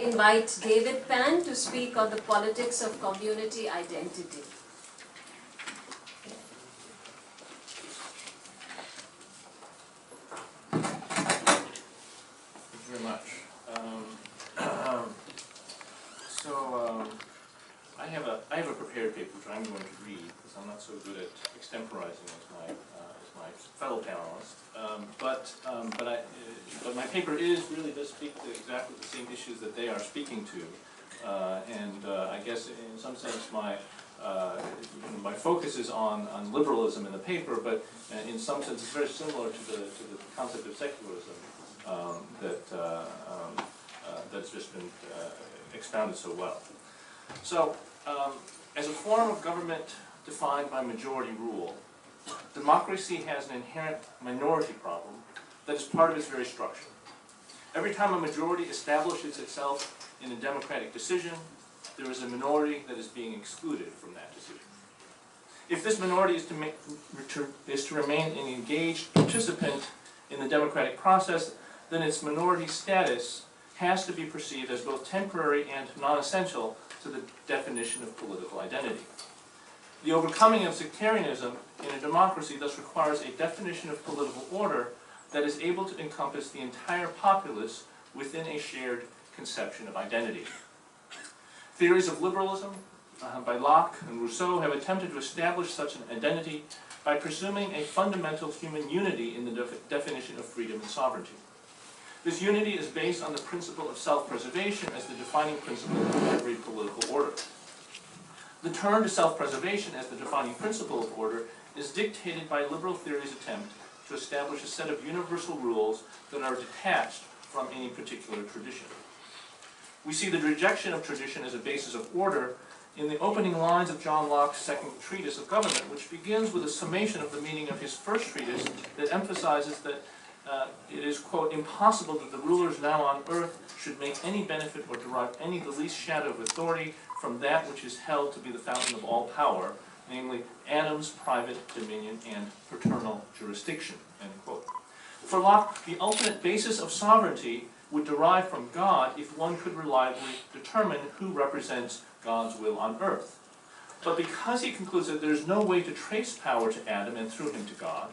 invite David Pan to speak on the politics of community identity. Thank you very much. I have a prepared paper which I'm going to read because I'm not so good at extemporizing as my fellow panelists. But my paper does speak to exactly the same issues that they are speaking to, I guess in some sense my focus is on liberalism in the paper, but in some sense it's very similar to the concept of secularism that's just been expounded so well. So, as a form of government defined by majority rule, democracy has an inherent minority problem that is part of its very structure. Every time a majority establishes itself in a democratic decision, there is a minority that is being excluded from that decision. If this minority is to remain an engaged participant in the democratic process, then its minority status has to be perceived as both temporary and non-essential to the definition of political identity. The overcoming of sectarianism in a democracy thus requires a definition of political order that is able to encompass the entire populace within a shared conception of identity. Theories of liberalism by Locke and Rousseau have attempted to establish such an identity by presuming a fundamental human unity in the definition of freedom and sovereignty. This unity is based on the principle of self-preservation as the defining principle of every political order. The turn to self-preservation as the defining principle of order is dictated by liberal theory's attempt to establish a set of universal rules that are detached from any particular tradition. We see the rejection of tradition as a basis of order in the opening lines of John Locke's second treatise of government, which begins with a summation of the meaning of his first treatise that emphasizes that it is, quote, impossible that the rulers now on earth should make any benefit or derive any the least shadow of authority from that which is held to be the fountain of all power, namely Adam's private dominion and paternal jurisdiction, end quote. For Locke, the ultimate basis of sovereignty would derive from God if one could reliably determine who represents God's will on earth. But because he concludes that there is no way to trace power to Adam and through him to God,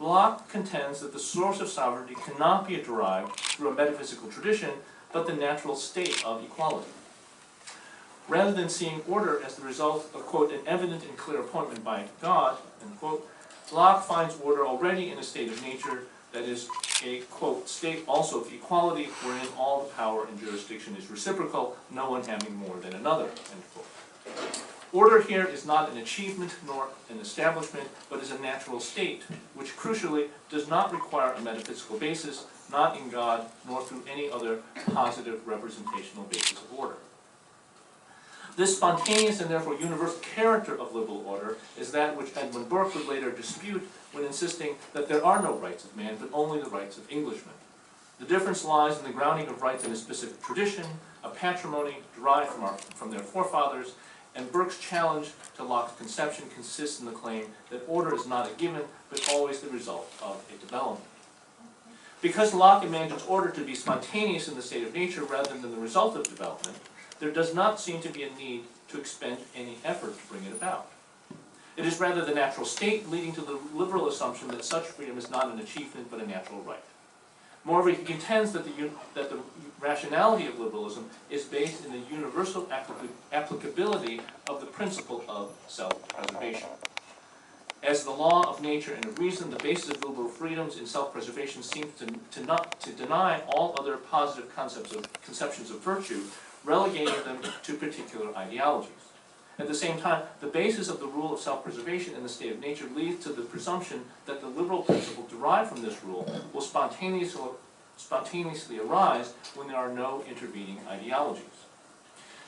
Locke contends that the source of sovereignty cannot be derived through a metaphysical tradition, but the natural state of equality. Rather than seeing order as the result of, quote, an evident and clear appointment by God, end quote, Locke finds order already in a state of nature that is a, quote, state also of equality, wherein all the power and jurisdiction is reciprocal, no one having more than another, end quote. Order here is not an achievement nor an establishment, but is a natural state, which crucially does not require a metaphysical basis, not in God, nor through any other positive representational basis of order. This spontaneous and therefore universal character of liberal order is that which Edmund Burke would later dispute when insisting that there are no rights of man, but only the rights of Englishmen. The difference lies in the grounding of rights in a specific tradition, a patrimony derived from their forefathers, and Burke's challenge to Locke's conception consists in the claim that order is not a given, but always the result of a development. Because Locke imagines order to be spontaneous in the state of nature rather than the result of development, there does not seem to be a need to expend any effort to bring it about. It is rather the natural state leading to the liberal assumption that such freedom is not an achievement but a natural right. Moreover, he contends that the rationality of liberalism is based in the universal applicability of the principle of self-preservation. As the law of nature and of reason, the basis of liberal freedoms in self-preservation seems to deny all other positive conceptions of virtue, relegating them to particular ideologies. At the same time, the basis of the rule of self-preservation in the state of nature leads to the presumption that the liberal principle derived from this rule will spontaneously arise when there are no intervening ideologies.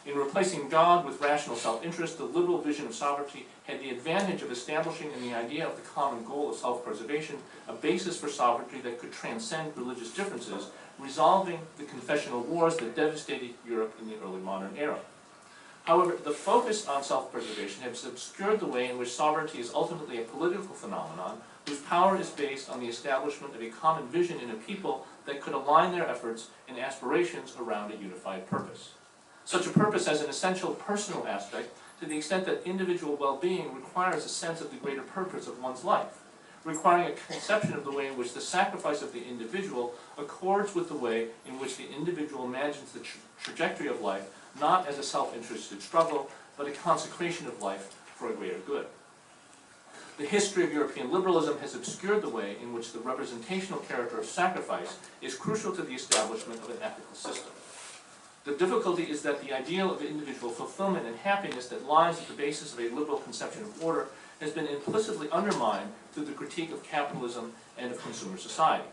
In replacing God with rational self-interest, the liberal vision of sovereignty had the advantage of establishing in the idea of the common goal of self-preservation a basis for sovereignty that could transcend religious differences, resolving the confessional wars that devastated Europe in the early modern era. However, the focus on self-preservation has obscured the way in which sovereignty is ultimately a political phenomenon, whose power is based on the establishment of a common vision in a people that could align their efforts and aspirations around a unified purpose. Such a purpose has an essential personal aspect to the extent that individual well-being requires a sense of the greater purpose of one's life, requiring a conception of the way in which the sacrifice of the individual accords with the way in which the individual imagines the trajectory of life, not as a self-interested struggle, but a consecration of life for a greater good. The history of European liberalism has obscured the way in which the representational character of sacrifice is crucial to the establishment of an ethical system. The difficulty is that the ideal of individual fulfillment and happiness that lies at the basis of a liberal conception of order has been implicitly undermined through the critique of capitalism and of consumer society.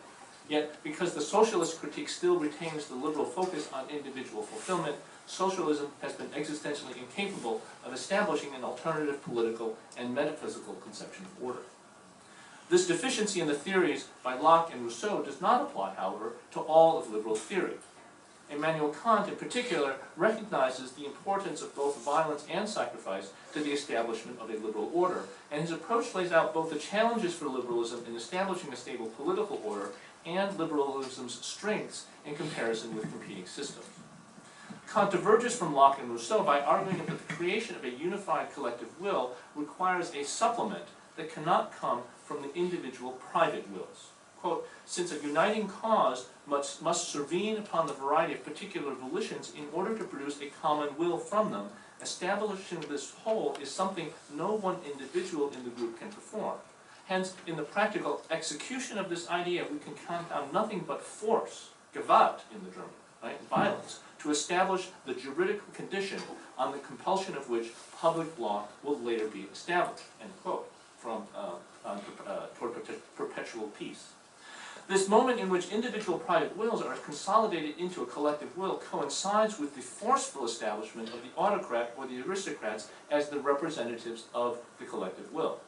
Yet, because the socialist critique still retains the liberal focus on individual fulfillment, socialism has been existentially incapable of establishing an alternative political and metaphysical conception of order. This deficiency in the theories by Locke and Rousseau does not apply, however, to all of liberal theory. Immanuel Kant, in particular, recognizes the importance of both violence and sacrifice to the establishment of a liberal order, and his approach lays out both the challenges for liberalism in establishing a stable political order and liberalism's strengths in comparison with competing systems. Kant diverges from Locke and Rousseau by arguing that the creation of a unified collective will requires a supplement that cannot come from the individual private wills. Quote, since a uniting cause must survene upon the variety of particular volitions in order to produce a common will from them, establishing this whole is something no one individual in the group can perform. Hence, in the practical execution of this idea, we can count on nothing but force, Gewalt in the German, right, violence, to establish the juridical condition on the compulsion of which public law will later be established, end quote, from Toward Perpetual Peace. This moment in which individual private wills are consolidated into a collective will coincides with the forceful establishment of the autocrat or the aristocrats as the representatives of the collective will.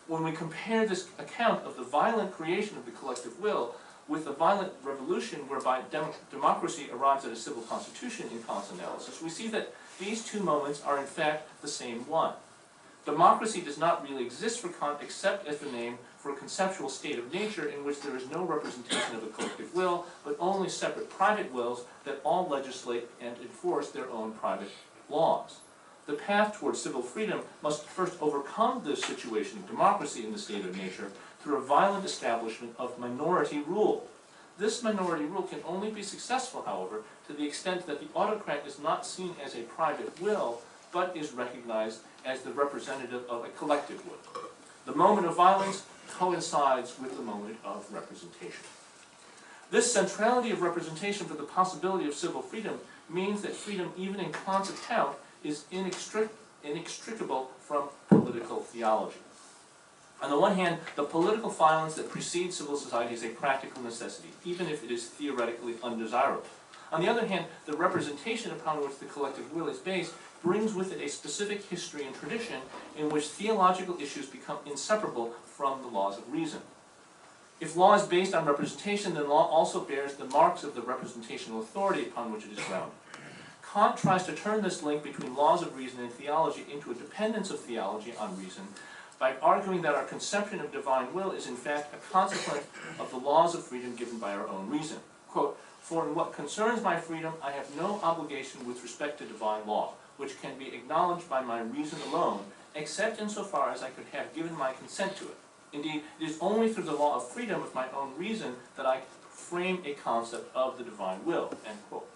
When we compare this account of the violent creation of the collective will with the violent revolution whereby democracy arrives at a civil constitution in Kant's analysis, we see that these two moments are in fact the same one. Democracy does not really exist for Kant except as the name for a conceptual state of nature in which there is no representation of a collective will, but only separate private wills that all legislate and enforce their own private laws. The path towards civil freedom must first overcome this situation of democracy in the state of nature through a violent establishment of minority rule. This minority rule can only be successful, however, to the extent that the autocrat is not seen as a private will, but is recognized as the representative of a collective will. The moment of violence coincides with the moment of representation. This centrality of representation for the possibility of civil freedom means that freedom, even in Kant's account, is inextricable from political theology. On the one hand, the political violence that precedes civil society is a practical necessity, even if it is theoretically undesirable. On the other hand, the representation upon which the collective will is based brings with it a specific history and tradition in which theological issues become inseparable from the laws of reason. If law is based on representation, then law also bears the marks of the representational authority upon which it is grounded. Kant tries to turn this link between laws of reason and theology into a dependence of theology on reason by arguing that our conception of divine will is in fact a consequence of the laws of freedom given by our own reason. Quote, for in what concerns my freedom, I have no obligation with respect to divine law, which can be acknowledged by my reason alone, except insofar as I could have given my consent to it. Indeed, it is only through the law of freedom of my own reason that I frame a concept of the divine will, end quote.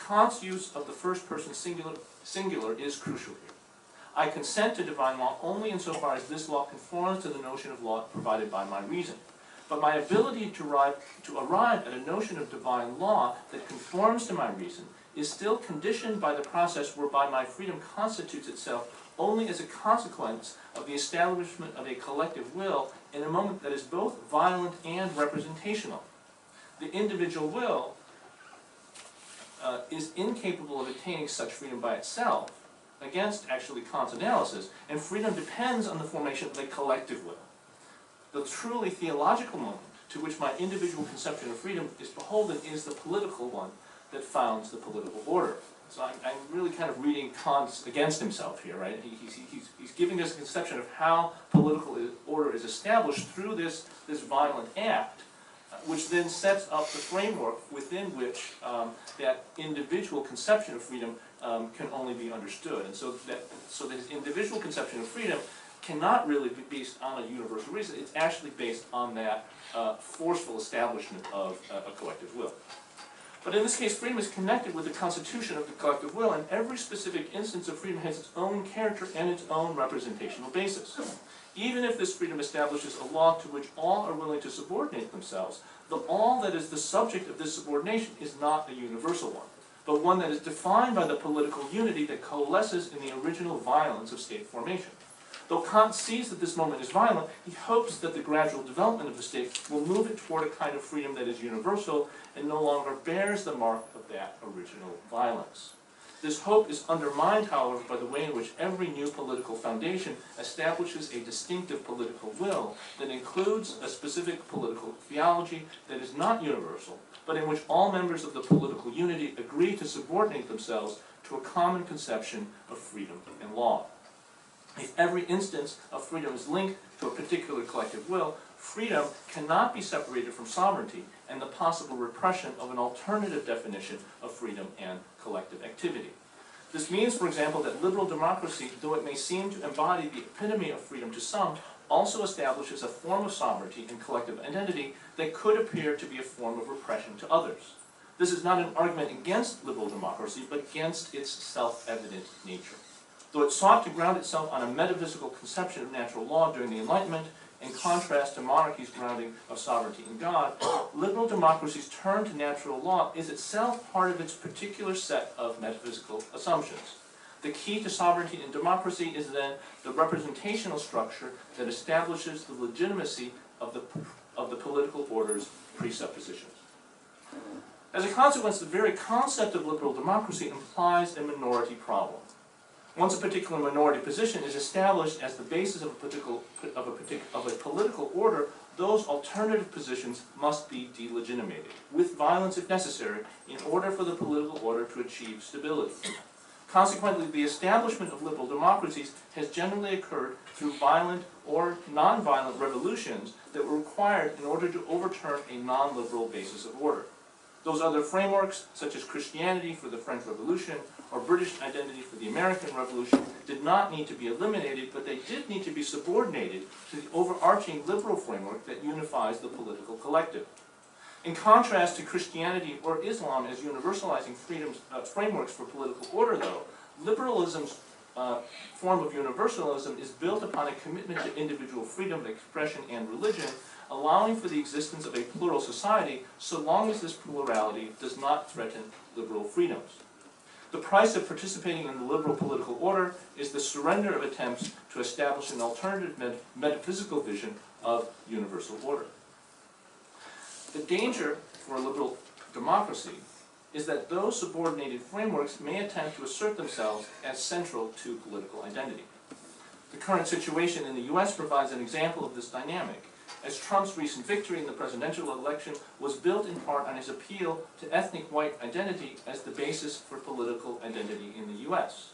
Kant's use of the first person singular is crucial here. I consent to divine law only insofar as this law conforms to the notion of law provided by my reason. But my ability to arrive at a notion of divine law that conforms to my reason is still conditioned by the process whereby my freedom constitutes itself only as a consequence of the establishment of a collective will in a moment that is both violent and representational. The individual will is incapable of attaining such freedom by itself, against actually Kant's analysis, and freedom depends on the formation of a collective will. The truly theological moment to which my individual conception of freedom is beholden is the political one that founds the political order. So I'm really kind of reading Kant against himself here, right? He's giving us a conception of how political order is established through this violent act, which then sets up the framework within which that individual conception of freedom can only be understood. And so this individual conception of freedom cannot really be based on a universal reason. It's actually based on that forceful establishment of a collective will. But in this case, freedom is connected with the constitution of the collective will, and every specific instance of freedom has its own character and its own representational basis. Even if this freedom establishes a law to which all are willing to subordinate themselves, the all that is the subject of this subordination is not a universal one, but one that is defined by the political unity that coalesces in the original violence of state formation. Though Kant sees that this moment is violent, he hopes that the gradual development of the state will move it toward a kind of freedom that is universal and no longer bears the mark of that original violence. This hope is undermined, however, by the way in which every new political foundation establishes a distinctive political will that includes a specific political theology that is not universal, but in which all members of the political unity agree to subordinate themselves to a common conception of freedom and law. If every instance of freedom is linked to a particular collective will, freedom cannot be separated from sovereignty and the possible repression of an alternative definition of freedom and collective activity. This means, for example, that liberal democracy, though it may seem to embody the epitome of freedom to some, also establishes a form of sovereignty and collective identity that could appear to be a form of repression to others. This is not an argument against liberal democracy, but against its self-evident nature. Though it sought to ground itself on a metaphysical conception of natural law during the Enlightenment, in contrast to monarchy's grounding of sovereignty in God, liberal democracy's turn to natural law is itself part of its particular set of metaphysical assumptions. The key to sovereignty in democracy is then the representational structure that establishes the legitimacy of the political order's presuppositions. As a consequence, the very concept of liberal democracy implies a minority problem. Once a particular minority position is established as the basis of a political order, those alternative positions must be delegitimated, with violence if necessary, in order for the political order to achieve stability. Consequently, the establishment of liberal democracies has generally occurred through violent or non-violent revolutions that were required in order to overturn a non-liberal basis of order. Those other frameworks, such as Christianity for the French Revolution or British identity for the American Revolution, did not need to be eliminated, but they did need to be subordinated to the overarching liberal framework that unifies the political collective. In contrast to Christianity or Islam as universalizing frameworks for political order, though, liberalism's form of universalism is built upon a commitment to individual freedom of expression and religion, allowing for the existence of a plural society so long as this plurality does not threaten liberal freedoms. The price of participating in the liberal political order is the surrender of attempts to establish an alternative metaphysical vision of universal order. The danger for a liberal democracy is that those subordinated frameworks may attempt to assert themselves as central to political identity. The current situation in the US provides an example of this dynamic, as Trump's recent victory in the presidential election was built in part on his appeal to ethnic white identity as the basis for political identity in the US.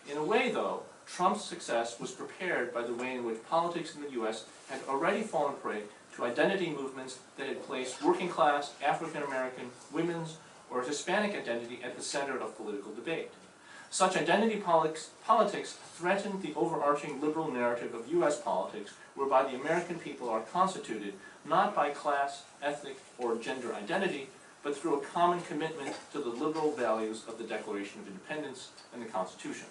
In a way, though, Trump's success was prepared by the way in which politics in the US had already fallen prey to identity movements that had placed working class, African American, women's, or Hispanic identity at the center of political debate. Such identity politics threatened the overarching liberal narrative of US politics, whereby the American people are constituted not by class, ethnic, or gender identity, but through a common commitment to the liberal values of the Declaration of Independence and the Constitution.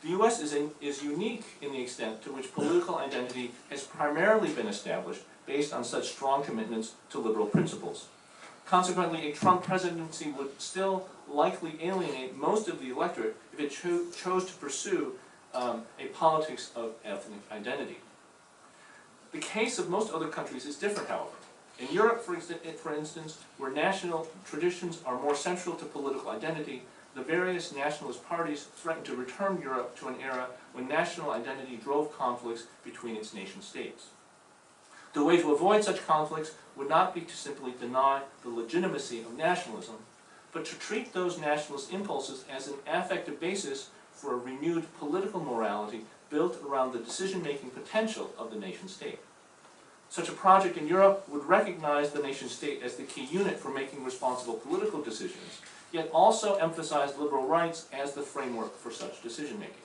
The US is unique in the extent to which political identity has primarily been established based on such strong commitments to liberal principles. Consequently, a Trump presidency would still likely alienate most of the electorate if it chose to pursue a politics of ethnic identity. The case of most other countries is different, however. In Europe, for instance, where national traditions are more central to political identity, the various nationalist parties threatened to return Europe to an era when national identity drove conflicts between its nation-states. The way to avoid such conflicts would not be to simply deny the legitimacy of nationalism, but to treat those nationalist impulses as an affective basis for a renewed political morality built around the decision-making potential of the nation-state. Such a project in Europe would recognize the nation-state as the key unit for making responsible political decisions, yet also emphasize liberal rights as the framework for such decision-making.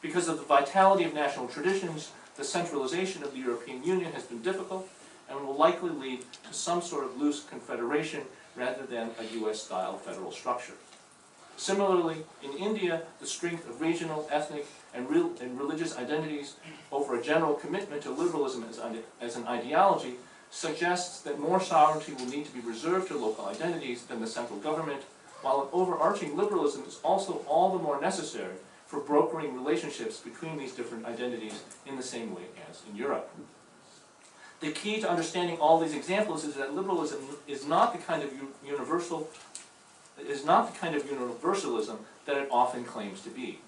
Because of the vitality of national traditions, the centralization of the European Union has been difficult and will likely lead to some sort of loose confederation rather than a US-style federal structure. Similarly, in India, the strength of regional, ethnic, and religious identities over a general commitment to liberalism as an ideology suggests that more sovereignty will need to be reserved to local identities than the central government, while an overarching liberalism is also all the more necessary for brokering relationships between these different identities in the same way as in Europe. The key to understanding all these examples is that liberalism is not the kind of universalism that it often claims to be.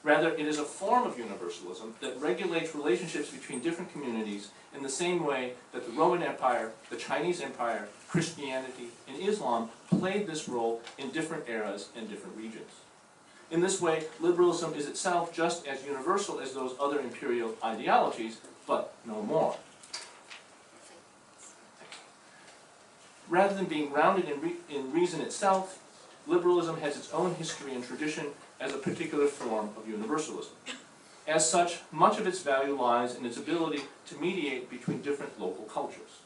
Rather, it is a form of universalism that regulates relationships between different communities in the same way that the Roman Empire, the Chinese Empire, Christianity, and Islam played this role in different eras and different regions. In this way, liberalism is itself just as universal as those other imperial ideologies, but no more. Rather than being grounded in reason itself, liberalism has its own history and tradition as a particular form of universalism. As such, much of its value lies in its ability to mediate between different local cultures.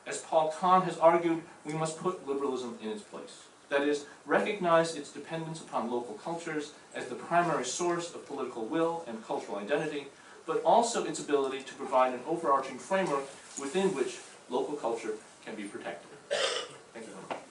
As Paul Kahn has argued, we must put liberalism in its place. That is, recognize its dependence upon local cultures as the primary source of political will and cultural identity, but also its ability to provide an overarching framework within which local culture can be protected. Thank you very much.